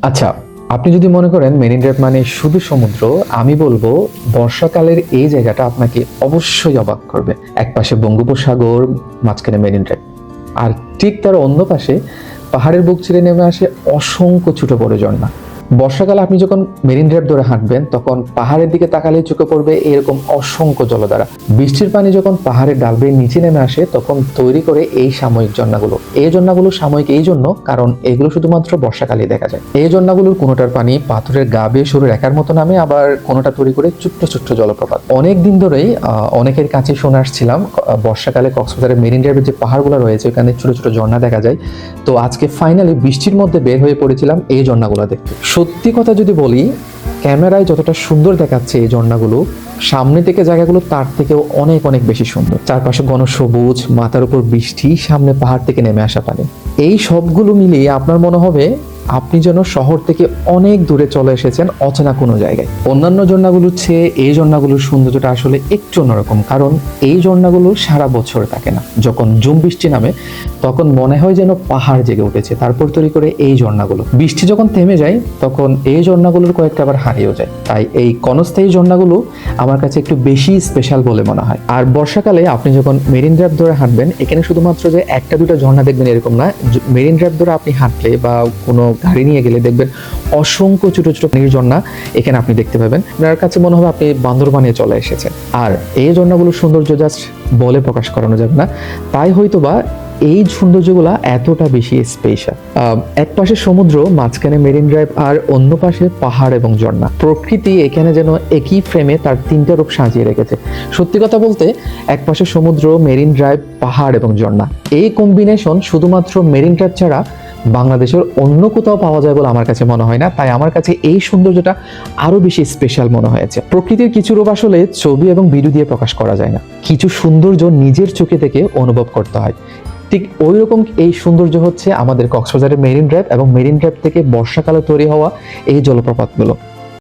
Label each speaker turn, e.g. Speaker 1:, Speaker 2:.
Speaker 1: আচ্ছা, আপনি যদি মনে করেন মেরিন ড্রাইভ মানে শুধু সমুদ্র, আমি বলবো বর্ষাকালের এই জায়গাটা আপনাকে অবশ্যই অবাক করবে। একপাশে বঙ্গোপসাগর, মাঝখানে মেরিন ড্রাইভ, আর ঠিক তার অন্য পাশে পাহাড়ের বুক চিরে নেমে আসে অসংখ্য ছোট বড় ঝর্ণা। বর্ষাকালে আপনি যখন মেরিন ড্রাইভ ধরে হাঁটবেন তখন পাহাড়ের দিকে তাকালে চোখে পড়বে এরকম অসংখ্য জলধারা। বৃষ্টির পানি যখন পাহাড়ের ডাল বেয়ে নিচে নেমে আসে তখন তৈরি করে এই সাময়িক ঝর্ণাগুলো। এই ঝর্ণাগুলো সাময়িক এই জন্য কারণ এগুলো শুধুমাত্র বর্ষাকালেই দেখা যায়। এই ঝর্ণাগুলোর কোনোটার পানি পাথরের গা বেয়ে সরু রেখার মতো নামে, আবার কোনোটা তৈরি করে ছোট্ট ছোট্ট জলপ্রপাত। অনেক দিন ধরেই অনেকের কাছে শুনে আসছিলাম বর্ষাকালে কক্সবাজারের মেরিন ড্রাইভের যে পাহাড়গুলো রয়েছে ওখানে ছোট ছোট ঝর্ণা দেখা যায়। তো আজকে ফাইনালি বৃষ্টির মধ্যে বের হয়ে পড়েছিলাম এই ঝর্ণাগুলো দেখতে। সত্যি কথা যদি বলি, ক্যামেরায় যতটা সুন্দর দেখাচ্ছে এই ঝর্ণাগুলো, সামনে থেকে জায়গাগুলো তার থেকেও অনেক অনেক বেশি সুন্দর। চারপাশে ঘন সবুজ, মাথার উপর বৃষ্টি, সামনে পাহাড় থেকে নেমে আসা পানি, এই সবগুলো মিলিয়ে আপনার মনে হবে আপনি যেন শহর থেকে অনেক দূরে চলে এসেছেন অচেনা কোনো জায়গায়। অন্যান্য ঝর্ণাগুলোর চেয়ে এই ঝর্ণাগুলোর সৌন্দর্যটা আসলে একটু অন্যরকম, কারণ এই ঝর্ণাগুলো সারা বছর থাকে না। যখন ঝুম বৃষ্টি নামে তখন মনে হয় যেন পাহাড় জেগে উঠেছে, তারপর তৈরি করে এই ঝর্ণাগুলো। বৃষ্টি যখন থেমে যায় তখন এই ঝর্ণাগুলোর কয়েকটা আবার হারিয়েও যায়। তাই এই ক্ষণস্থায়ী ঝর্ণাগুলো আমার কাছে একটু বেশি স্পেশাল বলে মনে হয়। আর বর্ষাকালে আপনি যখন মেরিন ড্রাইভ ধরে হাঁটবেন, এখানে শুধুমাত্র যে একটা দুটো ঝর্ণা দেখবেন এরকম না। মেরিন ড্রাইভ ধরে আপনি হাঁটলে বা কোনো গাড়ি নিয়ে গেলে দেখবেন অসংখ্য ছোট ছোট পানির ঝর্ণা এখানে আপনি দেখতে পাবেন। আপনার কাছে মনে হবে আপনি বান্দরবানে চলে এসেছেন। আর এই ঝর্ণাগুলোর সৌন্দর্য জাস্ট বলে প্রকাশ করানো যাবে না। তাই হয়তোবা এই সৌন্দর্যগুলা এতটা বেশি স্পেশাল। এক পাশে সমুদ্র, মাঝখানে মেরিন ড্রাইভ, আর অন্য পাশে পাহাড় এবং ঝর্ণা। প্রকৃতি এখানে যেন একই ফ্রেমে তার তিনটা রূপ সাজিয়ে রেখেছে। সত্যি কথা বলতে, এক পাশে সমুদ্র, মেরিন ড্রাইভ, পাহাড় এবং ঝর্ণা, এই কম্বিনেশন শুধুমাত্র মেরিন ড্রাইভ ছাড়া বাংলাদেশের অন্য কোথাও পাওয়া যায় বলে আমার কাছে মনে হয় না। তাই আমার কাছে এই সৌন্দর্যটা আরো বেশি স্পেশাল মনে হয়েছে। প্রকৃতির কিছু রূপ আসলে ছবি এবং ভিডিও দিয়ে প্রকাশ করা যায় না, কিছু সৌন্দর্য নিজের চোখে থেকে অনুভব করতে হয়। ঠিক ওই রকম এই সৌন্দর্য হচ্ছে আমাদের কক্সবাজারের মেরিন ড্রাইভ এবং মেরিন ড্রাইভ থেকে বর্ষাকালে তৈরি হওয়া এই জলপ্রপাতগুলো।